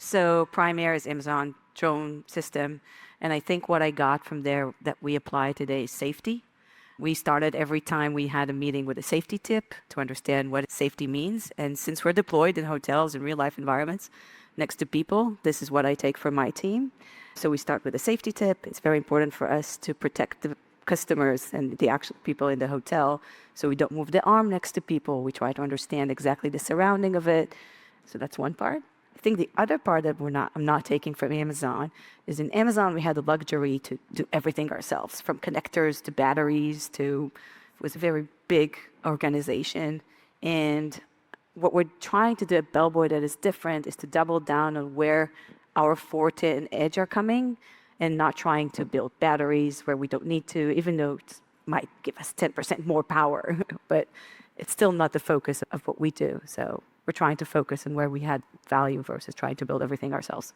So Prime is Amazon drone system. And I think what I got from there that we apply today is safety. We started every time we had a meeting with a safety tip to understand what safety means. And since we're deployed in hotels and real life environments next to people, this is what I take from my team. So we start with a safety tip. It's very important for us to protect the customers and the actual people in the hotel. So we don't move the arm next to people. We try to understand exactly the surrounding of it. So that's one part. I think the other part that I'm not taking from Amazon is in Amazon we had the luxury to do everything ourselves, from connectors to batteries to it was a very big organization. And what we're trying to do at Bellboy that is different is to double down on where our forte and edge are coming and not trying to build batteries where we don't need to, even though it might give us 10% more power, but it's still not the focus of what we do. So we're trying to focus on where we had value versus trying to build everything ourselves.